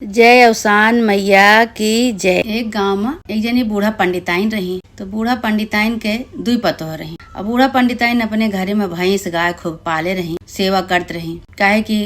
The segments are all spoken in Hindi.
जय अवसान मैया की जय। एक गांव में एक जनी बूढ़ा पंडिताइन रही। तो बूढ़ा पंडिताइन के दुई पतोह रही। और बूढ़ा पंडिताइन अपने घरे में भैंस गाय खूब पाले रही, सेवा करत रही। काहे कि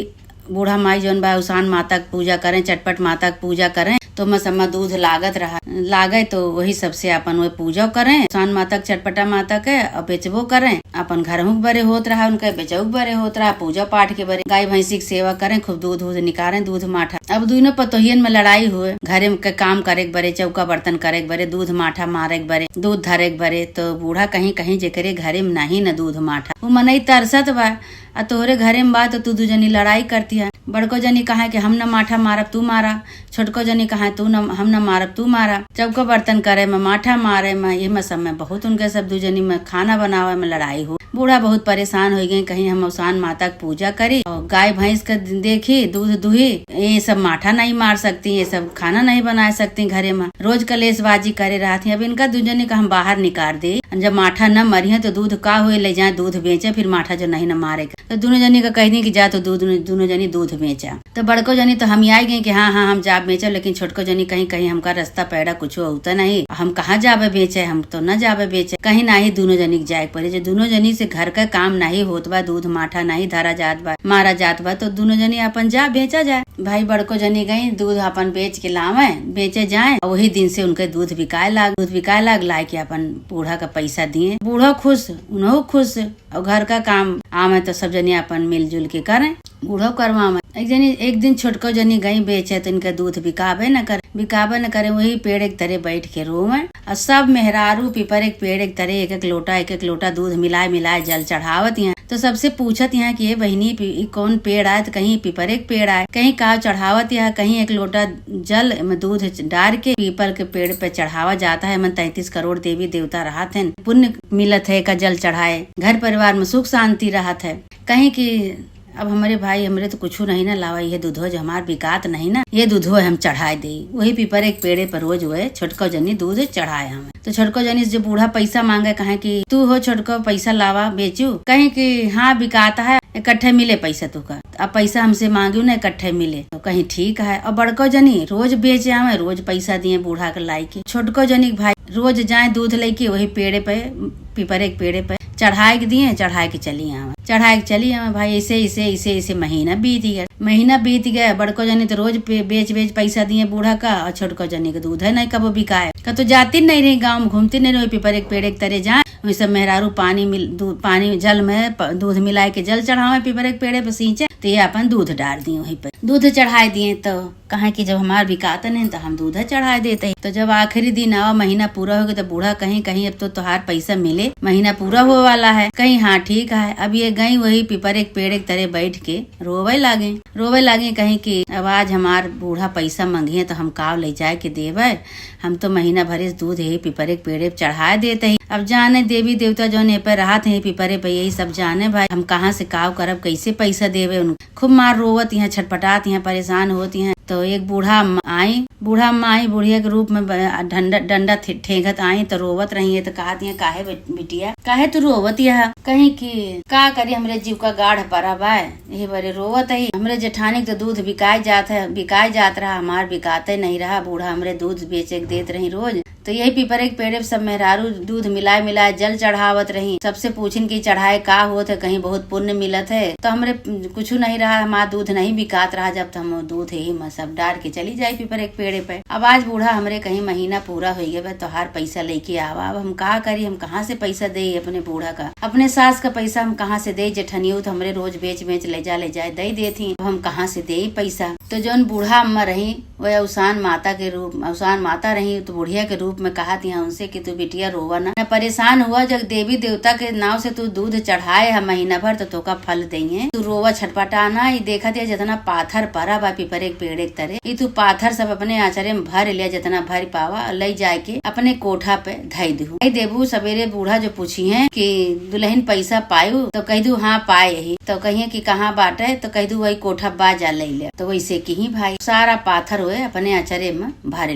बूढ़ा माई जौन बा अवसान माता की पूजा करें, चटपट माता की पूजा करें, तो मसम्मा दूध लागत रहा लागे तो वही सबसे अपन वो पूजा करें, अवसान माता के चटपटा माता के और बेचबो करें। अपन घर में बरे होत रहा, उनके बेचऊ बरे होत रहा, पूजा पाठ के बरे गाय भैंसी की सेवा करें, खूब दूध निकालें, दूध माठा। अब दोनों पतोहियन में लड़ाई हुए, घरे में के काम करे के बरे, चौका बर्तन करे के बरे, दूध माठा मारे के बरे, दूध धरे के बरे। तो बूढ़ा कहीं कहीं जेकरे घरे में नहीं न दूध माठा, वो मनई तरसत बा आ तोहरे घरे में बा तो तू दू जनी लड़ाई करती है। बड़को जनी कहा कि हम न माठा मारब तू मारा, छोटको जनी कहा तू न हम न मारब तू मारा। चौको बर्तन करे में, माठा मारे में, ये में सब में बहुत उनके सब दू जनी में खाना बनावे में लड़ाई हो। बूढ़ा बहुत परेशान हो गए, कहीं हम अवसान माता की पूजा करी और गाय भैंस का देखी, दूध दुही, ये सब माठा नहीं मार सकती, ये सब खाना नहीं बना सकती घरे में, रोज कलेशबाजी करे रहा थी। अब इनका दूजनी का हम बाहर निकाल दे, जब माठा न मरिए तो दूध का हुए ले जाए दूध बेचे, फिर माठा जो नहीं न मारे। तो दोनों जनी का कह दी कि जा तो दोनों जनी दूध बेचा। तो बड़को जनी तो हम आई गए कि हाँ हाँ हम जा बेचे, लेकिन छोटको जनी कहीं कहीं हमका रास्ता पैड़ा कुछ होता नहीं, हम कहाँ जाबे बेचे, हम तो न जाबे बेचे, कहीं ना ही दोनों जनी के जाए पड़े। जो दोनों जनी से घर का काम नहीं होत बा, दूध माठा नहीं धरा जात बा, मारा जात बा, तो दोनों जनी अपन जा बेचा जाए। भाई बड़को जनी गई दूध अपन बेच के लावे, बेचे जाए, और वही दिन से उनके दूध बिकाए लाग लाए के अपन बूढ़ा का पैसा दिए। बूढ़ा खुश, उन्हों खुश, और घर का काम आमे तो सब जनी अपन मिलजुल के करें, बूढ़ो करवा में। एक दिन छोटको जनी गई बेचे तो इनका दूध बिकाबे न करे, वही पेड़ एक तरह बैठ के रोवे, और सब मेहरारू पीपर एक पेड़ एक तरह एक एक लोटा दूध मिलाए जल चढ़ावत यहाँ। तो सबसे पूछत यहाँ कि ये बहनी कौन पेड़ आए, तो कहीं पीपर एक पेड़ आए, कहीं काव चढ़ावत यहाँ, कहीं एक लोटा जल में दूध डाल के पीपल के पेड़ पे चढ़ावा जाता है। मन 33 करोड़ देवी देवता रहत है, पुण्य मिलत है का जल चढ़ाए, घर परिवार में सुख शांति रहत है। कहीं की अब हमारे भाई हमरे तो कुछ नहीं ना लावा, ये दूधो जो हमार बिकात नहीं ना, ये दूधो हम चढ़ाए दे। वही पीपर एक पेड़े पर रोज हुए छोटको जनी दूध चढ़ाए हमें। तो छोटको जनी जो बूढ़ा पैसा मांगे, कहे कि तू हो छोटको पैसा लावा बेचू, कहीं कि हाँ बिकाता है, इकट्ठे मिले पैसा तुका, अब पैसा हमसे मांगू ना इकट्ठे मिले, तो कहीं ठीक है। और बड़को जनी रोज बेचे आवे, रोज पैसा दिए बूढ़ा के लाई के। छोटको जनी भाई रोज जाए दूध लेके वही पेड़े पे, पीपर एक पेड़े पे चढ़ाए के दिए, चढ़ाए के चली आवे भाई। ऐसे महीना बीत गया। बड़को जनी तो रोज बेच पैसा दिए बूढ़ा का, और छोटको जनी का दूध है नहीं कबो बिकाए का, तो जाती नहीं रही गाँव में, घूमती नहीं रही, पीपर एक पेड़ एक तरह जाए, वही सब मेहरारू पानी जल में दूध मिलाए के जल चढ़ावे, पीपर एक पेड़े पे सींचे, तो ये अपन दूध डाल दिए, वहीं पे दूध चढ़ाए दिए। तो कहे कि जब हमार बिकाता नहीं तो हम दूध चढ़ाए देते। तो जब आखिरी दिन आवा, महीना पूरा हो गया, तो बूढ़ा कहीं अब तो तुहार पैसा मिले, महीना पूरा हो वाला है, कहीं हाँ ठीक है। अब ये गई वही पीपर एक पेड़ एक तरह बैठ के रोवे लागे कहीं कि अब आज हमार बूढ़ा पैसा मांगिए तो हम काव ले जाए के देवे, हम तो महीना भरे दूध यही पीपर एक पेड़े पे चढ़ाए देते ही। अब जाने देवी देवता जो ने पे रहा थे पीपरे पे, यही सब जाने भाई हम कहाँ से काव करब, कैसे पैसा देवे उनको। खूब मार रोवत यहाँ, छटपटात यहाँ, परेशान होती हैं। तो एक बूढ़ा माई बुढ़िया के रूप में डंडा ठेंगत आई, तो रोवत रही है। तो कहा दिया काहे बिटिया, काहे तू रोवत यह, कहीं की का करी, हमरे जीव का गाढ़ परा बा, यही बड़े रोवत है। हमरे जेठानी तो दूध बिकाए जात रहा, हमार बिकाते नहीं रहा, बूढ़ा हमरे दूध बेचे के देत रही रोज। तो यही पीपर एक पेड़े सब मेहरारू दूध मिलाए जल चढ़ावत रही। सबसे पूछिन की चढ़ाए का होत है, कहीं बहुत पुण्य मिलत है। तो हमरे कुछ नहीं रहा, हमारा दूध नहीं बिकात रहा, जब हम दूध यही में सब डाल के चली जाये पीपर एक पेड़े पे। अब आज बूढ़ा हमरे कहीं महीना पूरा हो गया, तो हर पैसा लेके आवा। अब हम कहा करी, हम कहाँ से पैसा दे अपने बूढ़ा का, अपने सास का पैसा हम कहाँ से दे। जेठनियो तो हमरे रोज बेच ले जाए दे देती, हम कहाँ से दे पैसा। तो जौन बूढ़ा अम्मा रही वह अवसान माता रही, तो बुढ़िया के रूप में कहा थी उनसे कि तू बिटिया रोवा ना, परेशान हुआ जब देवी देवता के नाव से तू दूध चढ़ाए है महीना भर, तो का फल देंगे, तू रोवा छटपटाना। ये देखा दिया जितना पाथर परा बा पीपर एक पेड़ एक तरह, ये तू पाथर सब अपने आचरे में भर लिया, जितना भर पावा ले जाए के अपने कोठा पे धई देबू। सवेरे बूढ़ा जो पूछी है कि दुल्हन पैसा पायू, तो कह दू हाँ पाए ही, तो कहिए कि कहाँ बाटे, तो कह दू वही कोठा बाजा ले ले। तो वैसे की ही भाई सारा पाथर हुए अपने आचरे में भर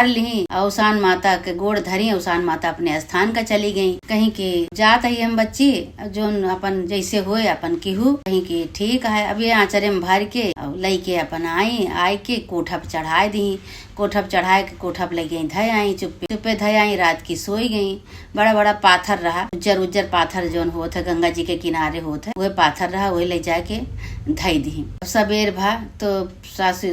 ली। अवसान माता माता के गोड़ धरी, उसान माता अपने स्थान का चली गई। कहीं की जात है हम बच्ची जो अपन जैसे होए अपन केहू, कहीं की ठीक है। अब ये आचरे में भर के लई के अपन आई के कोठा पे चढ़ाए दी। कोठा पे चढ़ाए के कोठा पे ले गई धय आई, चुप्पे धय आई, रात की सोई गई। बड़ा बड़ा पाथर रहा, उज्जर पाथर जोन होत है गंगा जी के किनारे होत है, वही पाथर रहा, वही ले जाके धई दी। सबेर भा तो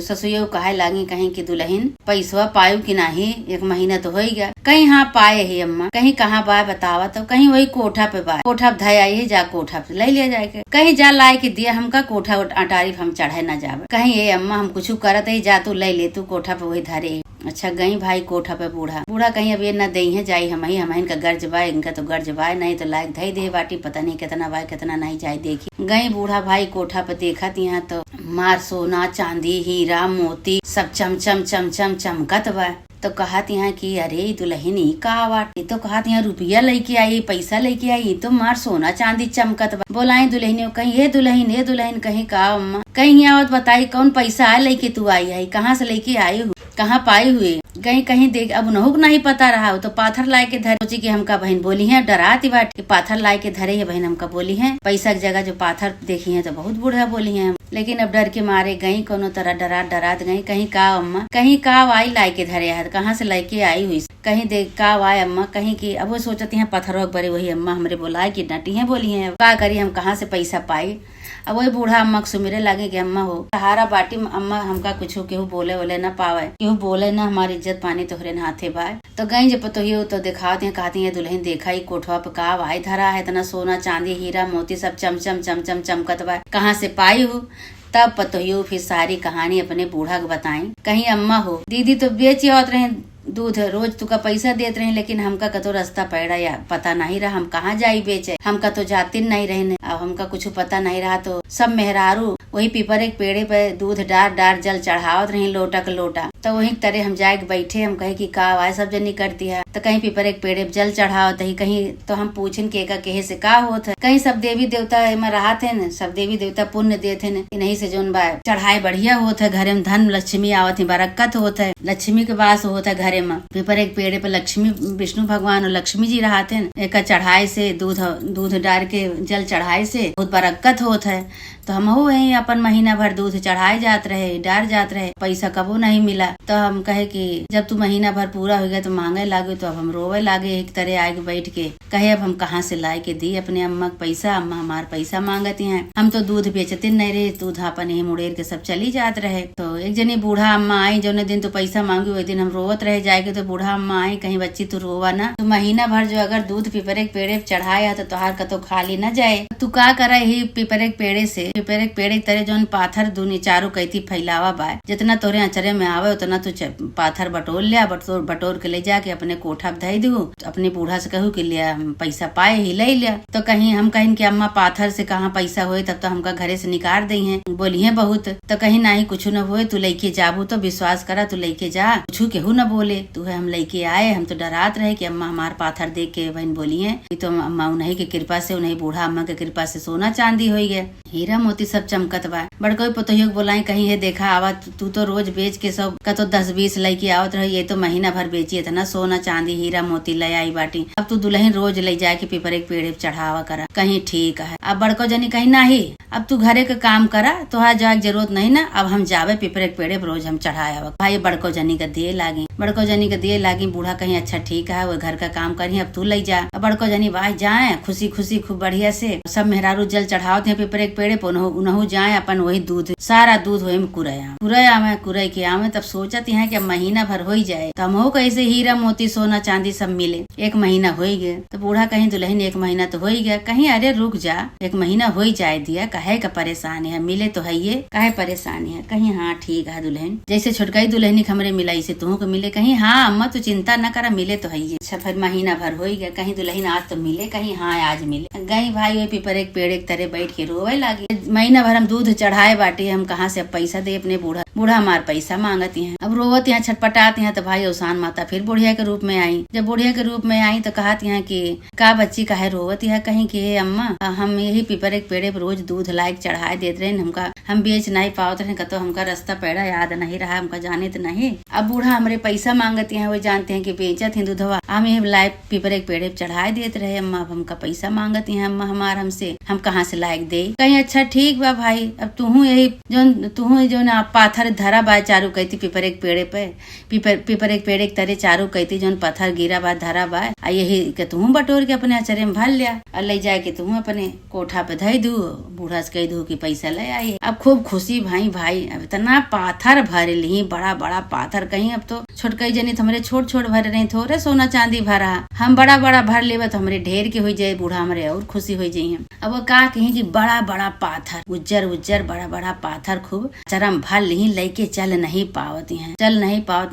ससुयो कहे लागी कहीं की दुल्हन पैसवा पायु कि नाही, 1 महीना तो हो गया। कहीं हाँ पाए है अम्मा, कहीं कहाँ बाय बतावा, तो कहीं वही कोठा पे बाय, कोठा पे धय आई है, जा कोठा पे ले लिया जाए। कहीं जा लाए के दिया हमका कोठा अटारीफ हम चढ़े न जावे। कहीं ये अम्मा हम कुछ करत है, जा तू ले ले तू कोठा पे वही धरे। अच्छा गई भाई कोठा पे बूढ़ा कहीं अब ये न दई है जाई हम इनका गर्ज बाय, इनका तो गर्ज बाय नहीं तो लायक धई दे बाटी, पता नहीं कितना बाय कितना नहीं जाए। देखी गई बूढ़ा भाई कोठा पे देखा यहाँ तो मार सोना चांदी हीरा मोती सब चमचम चमचम चमकत बा। तो कहत यहाँ की अरे दुल्हन ही का बाटे, तो कहत यहाँ रुपया लेके आई, पैसा लेके आई, तो मार सोना चांदी चमकत बा। बोलाई दुल्हन कहीं हे दुल्हन कहीं का अम्मा कहीं आवत बताई कौन पैसा लेके तू आई है, कहाँ से लेके आई हूँ, कहाँ पाई हुए। गई कहीं देख अब नहुक नहीं पता रहा हो, तो पाथर लाए के धरे। सोची कि हमका बहन बोली है डराती बाट कि पाथर लाए के धरे है बहन, हमका बोली है पैसा की जगह जो पाथर देखी है तो बहुत बूढ़ा बोली है। लेकिन अब डर के मारे गई कोनो तरह डरात गई। कहीं का अम्मा कहीं का आई लाए के धरे है, कहाँ से लेके आई हुई, कहीं देख का आए अम्मा कहीं की। अब वो सोचती है पत्थरों बड़े वही अम्मा हमरे बोला कि डटी है बोली है, का करी हम कहाँ से पैसा पाई। अब वही बूढ़ा अम्मा को सुमिरे लगे कि अम्मा हो सहारा बाटी अम्मा हमका कुछ केहू बोले न पावे, केहू बोले न हमारी इज्जत पानी तोहरे हाथे बाय। तो गई जब तो ही तो दिखाते हैं कहती है दुल्हन देखा ही कोठवा पे का भाई धरा है, इतना सोना चांदी हीरा मोती सब चमचम चमचम चमकत बा, कहाँ से पाई हूँ। तब पतोहियो फिर सारी कहानी अपने बूढ़ा को बताई। कहीं अम्मा हो दीदी तो बेची आवत रहे दूध, रोज तुका पैसा देते रहे, लेकिन हमका कतो रास्ता पैड़ा या पता नहीं रहा, हम कहाँ जाई बेचे, हमका तो जाती नहीं रहे। अब हमका कुछ पता नहीं रहा तो सब मेहरारू वही पीपर एक पेड़े पे दूध डार जल चढ़ावत रही लोटा का लोटा। तो वही तरह हम जाए बैठे, हम कहे कि का आवाज सब जनी करती है, तो कहीं पीपर एक पेड़े पे जल चढ़ावत ही, कहीं तो हम पूछन के का कहे से का होत है। कहीं सब देवी देवता में रहा थे न, सब देवी देवता पुण्य देते न, नहीं से जोन बा चढ़ाए बढ़िया होत है, घरे में धन लक्ष्मी आवत है, बरकत होत है, लक्ष्मी के वास होता है घरे में। पीपर एक पेड़े पे लक्ष्मी विष्णु भगवान और लक्ष्मी जी रहते हैं, एक चढ़ाए से दूध डार के जल चढ़ाए से बहुत बरकत होत है। तो हम हो अपन महीना भर दूध चढ़ाए जात रहे, डार जात रहे, पैसा कबो नहीं मिला। तो हम कहे कि जब तू महीना भर पूरा हो गया तो मांगे लागे, तो अब हम रोवे लागे एक तरह आगे बैठ के। कहे अब हम कहाँ से लाए के दी अपने अम्मा के पैसा, अम्मा हमार पैसा मांगती हैं, हम तो दूध बेचते नहीं रहे, दूध अपन ही मुड़ेर के सब चली जात रहे। तो एक जनी बूढ़ा अम्मा आई, जो दिन तो पैसा मांगी वही दिन हम रोवत रहे जाएगे। तो बूढ़ा अम्मा आई कहीं बच्ची तू रोवा ना, तू महीना भर जो अगर दूध पीपर एक पेड़े चढ़ाया तो तुहार का तो खाली न जाए, तू का करे ही पीपर एक पेड़े से पीपर एक पेड़े तरह जो पाथर दूनी चारों कैती फैलावा बा, जितना तोरे अचरे में आवे उतना तू पाथर बटोर लिया, बटोर के ले जाके अपने कोठा पे धई दू, अपने बूढ़ा से कहू कि लिया पैसा पाए ही ले लिया। तो कहीं हम कहीं कि अम्मा पाथर से कहाँ पैसा होए, तब तो हमका घरे से निकाल दी है, बोली है बहुत। तो कहीं नहीं कुछ न होए, तू लेके जाबू तो विश्वास करा, तू लेके जा, कुछ केहू न बोले, तू है हम लेके आए। हम तो डरात रहे कि अम्मा हमार पाथर देख के बहन बोली है तो अम्मा उन्हीं की कृपा से, उन्हीं बूढ़ा अम्मा की कृपा से सोना चांदी हो गया, हीरा मोती सब चमकत बा। बड़कोई पतोहियो बोलाई कहीं है देखा आवा तू तो रोज बेच के सब का तो 10-20 लेके आवत रही, ये तो महीना भर बेची इतना सोना चांदी हीरा मोती ले आई बाटी, अब तू दुल्हन रोज ले जाए के पीपर एक पेड़े चढ़ावा करा। कहीं ठीक है। अब बड़को जनी कहीं नहीं, अब तू घरे का काम करा, तुहार जाए जरूरत नहीं ना, अब हम जावे पीपर एक पेड़े रोज हम चढ़ाया। भाई बड़को जनी का दिए लागी, बूढ़ा कहीं अच्छा ठीक है वो घर का काम करी, अब तू ले जा। अब बड़को जनी वाह जाए खुशी खुशी खूब बढ़िया से, सब मेहरारू जल चढ़ावत है पीपर एक पेड़े पे, उनहु जाए अपन वही दूध सारा दूध वही में कुरई के आवे। तब सोचत है कि महीना भर हो जाए तो हम कैसे हीरा मोती सोना चांदी सब मिले। 1 महीना हो गया तो बूढ़ा कहीं दुल्हन 1 महीना तो हो ही गया, कहीं अरे रुक जा 1 महीना हो जाए दिया, कहे का परेशान है, मिले तो है ये कहे परेशानी है। कहीं हाँ ठीक है दुल्हन, जैसे छोटकाई दुल्हनी हमरे मिलाई से तुह को मिले, कहीं हाँ अम्मा तू चिंता न करा मिले तो है ये। अच्छा फिर महीना भर हो गया, कहीं दुल्हन आज तो मिले, कहीं हाँ आज मिले। गई भाई वही पीपर एक पेड़ एक तरह बैठ के रोवे लागे। महीना भर हम दूध चढ़ाए बाटी, हम कहाँ से अब पैसा दे अपने बूढ़ा। बूढ़ा हमार पैसा मांगती हैं, अब रोवत यहाँ छटपटाती हैं। तो भाई अवसान माता फिर बुढ़िया के रूप में आई। जब बुढ़िया के रूप में आई तो कहती हैं कि का बच्ची काहे रोवत है, कहीं कि हे अम्मा हम यही पीपर एक पेड़े पर रोज दूध लाइक चढ़ाए देते रहे, हमका हम बेच नहीं पावत रहे, कतो हमका रास्ता पैड़ा याद नहीं रहा, हमका जाने तो नहीं। अब बूढ़ा हमारे पैसा मांगती हैं, वो जानते हैं कि बेचत है दूधवा, हम ये लाइक पीपर एक पेड़े पर चढ़ाए देते रहे, अम्मा अब हमका पैसा मांगती हैं, अम्मा हमार हमसे हम कहाँ से लायक दे। कहीं अच्छा ठीक बा भाई, अब तुहू यही जो ना पाथर धरा बा चारू कहती पीपर एक पेड़े पे, पीपर एक पेड़े के तरे चारू कहती जो पत्थर गिरा बा धरा बा, यही के तुहू बटोर के अपने अचरे में भर लिया और ले जाए के तुहू अपने कोठा पे धई दू। बूढ़ा से कह दू कि पैसा ले आई। अब खूब खुशी भाई अब इतना पाथर भर ली, बड़ा बड़ा पाथर, कहीं अब तो छोटकई जनी तो हमारे छोट छोट भर रही, थोड़े सोना चांदी भरा, हम बड़ा बड़ा भर लेबे तो हमारे ढेर के हो जाए, बूढ़ा हमारे और खुशी हो जाये। अब वो का कहीं कि बड़ा बड़ा पाथर, उज्जर बड़ा बड़ा पाथर खूब चरम भर ली, लेके चल नहीं पावती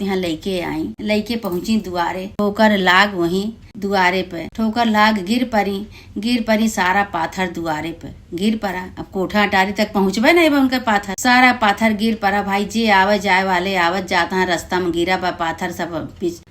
हैं, लेके आई, लेके पहुंची दुआरे, ठोकर लाग वहीं दुआरे पे, ठोकर लाग गिर परी सारा पाथर दुआरे पे गिर पड़ा। अब कोठा अटारी तक पहुँचबे नहीं बा उनका पाथर, सारा पाथर गिर पड़ा। भाई जे आवे जाए वाले आवत जाता है रास्ता में गिरा बा पाथर सब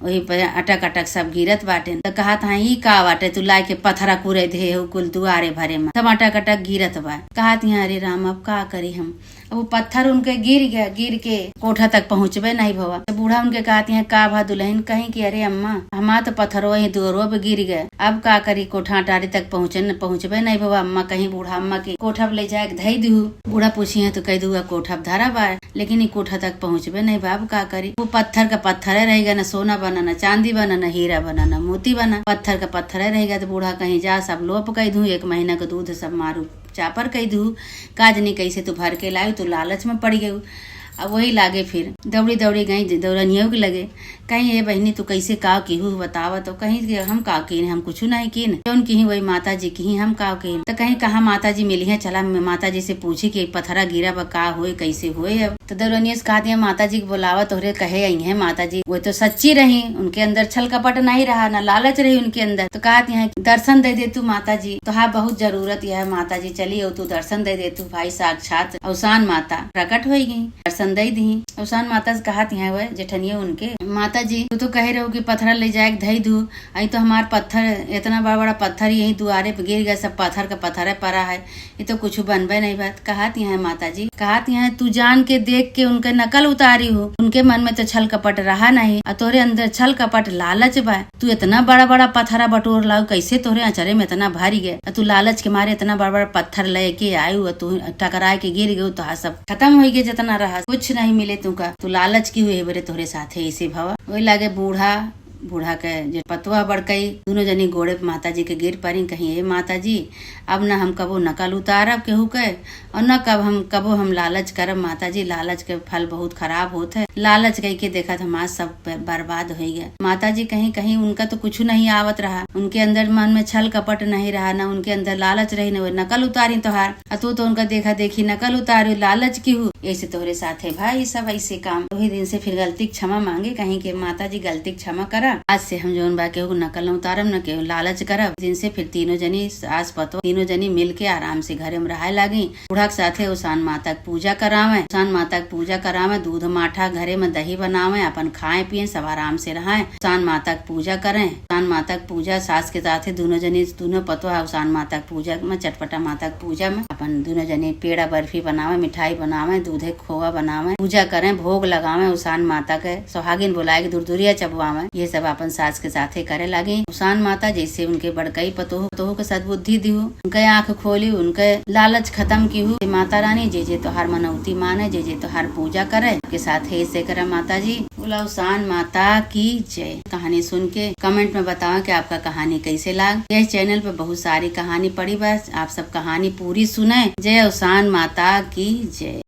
वही पे अटक सब गिरत बाटे। तो कहा था ई का बाटे तू लाए के पत्थरा कुरे दे कुल दुआरे भरे में सब अटक गिरत बा। कहा अरे राम अब का करी हम, अब वो पत्थर उनके गिर गया, गिर के कोठा तक पहुँचबे नहीं भवा। तो बूढ़ा उनके कहती है का भा दुल्हन, कहीं कि अरे अम्मा हमार तो पत्थर वही दूरो पे गिर गए, अब का करी कोठा अटारी तक पहुँचबे नहीं भवा। अम्मा कहीं बूढ़ा अम्मा की कोठा पे ले जाए धई दू। बूढ़ा पूछी है तो कह दूंगा कोठा पे धरा बा, लेकिन ये कोठा तक पहुँचबे नहीं बा, अब का करी। वो पत्थर का पत्थर रहेगा, न सोना बना, न चांदी बना, न हीरा बना, न मोती बना, पत्थर का पत्थर रहेगा। तो बूढ़ा कहीं जा सब लोप कह दू, 1 महीना का दूध सब मारू चापर कह दू, काज नहीं कैसे तू भर के लायू, तू लालच में पड़ गयू। अब वही लागे फिर दौड़ी गई दौड़नियों के लगे, कहीं ये बहनी तू कैसे का कीहू बतावा। तो कहीं हम का कीन, हम कुछ नहीं कीन, जौन की वही माता जी की हम का कीन। तो कहीं कहा माता जी मिली है, चला माता जी से पूछी कि पत्थरा गिरा बा का हुए कैसे हुए। अब तो दौड़निया से कहा दिया माता जी को बुलावा, तोहरे कहे आई है माता जी, वो तो सच्ची रही, उनके अंदर छल कपट नहीं रहा, न लालच रही उनके अंदर। तो कहा है दर्शन दे दे तू माता जी, तो हाँ बहुत जरूरत है माता जी, चलिए तू दर्शन दे दे तू। भाई साक्षात अवसान माता प्रकट हो गई, दर्शन दे दी। अवसान माता से कहा वह जेठनिया उनके, माता जी तू तो कह रहे हो कि पत्थर ले जाए धई दू, आई तो हमार पत्थर इतना बड़ा बड़ा पत्थर यही दुआरे पे गिर गया, सब पत्थर का पत्थर पड़ा है, ये तो कुछ बनबे नहीं बात। कहती है माता जी, कहती है तू जान के देख के उनके नकल उतारी हो, उनके मन में तो छल कपट रहा नहीं, और तोरे अंदर छल कपट लालच बा। तू इतना बड़ा बड़ा पत्थरा बटोर लाऊ, कैसे तोरे अचरे में इतना भारी गए, तू लालच के मारे इतना बड़ा बड़ा पत्थर लेके आयु, तू टकराए के गिर गयू, तो सब खत्म हो गए, जितना रहा कुछ नहीं मिले तुका, तू लालच की हुए बरे तोरे साथे ऐसे भवा। वही लागे बूढ़ा के जो पतवा बड़कई, दोनों जनी गोड़े पे माता जी के गिर पड़ी, कहीं ए माता जी अब न हम कबो नकल उतारब केहू के, और न कबो हम लालच करब माता जी, लालच के फल बहुत खराब होते है, लालच कह के देखा हमारा सब बर्बाद हो गया। माता जी कहीं उनका तो कुछ नहीं आवत रहा, उनके अंदर मन में छल कपट नहीं रहा, न उनके अंदर लालच रही, न नकल उतारी तोहार, तू तो उनका देखा देखी नकल उतारी, लालच की हूँ, ऐसे तोहरे साथ है भाई सब ऐसे काम। वही दिन से फिर गलती क्षमा मांगे, कहीं के माता जी गलती क्षमा करा, आज से हम जो बा केहू नकल न उतारब, न केहू लालच करब। दिन से फिर तीनों जनी सास पतो तीनों जनी मिल के आराम से घरे में रहे लगी। बूढ़ा के साथे उसान माता की पूजा करावे, उसान माता की पूजा करावे, दूध माठा घरे में दही बनावे, अपन खाए पिए सब आराम से रहे, उसान माता की पूजा करें। उसान माता की पूजा सास के साथे दोनों पतो है, उसान माता की पूजा में चटपटा माता की पूजा में अपन दोनों जनी पेड़ा बर्फी बनावे, मिठाई बनावे, दूधे खोआ बनावे, पूजा करें, भोग लगावे, उसान माता के सुहागिन बुलाए के दूरदुरिया चबवावे, ये सब अपन सास के साथे करे लगी। उसान माता जैसे उनके बड़कई पतोह के सद्बुद्धि दी, उनके आँख खोली, उनके लालच खत्म की हूँ। माता रानी जे तो हर मनौती माने, जे तो हर पूजा करे के साथ ऐसे करे माता जी। बोला उसान माता की जय। कहानी सुन के कमेंट में बताओ कि आपका कहानी कैसे लग। यह चैनल पे बहुत सारी कहानी पड़ी, बस आप सब कहानी पूरी सुने। जय उसान माता की जय।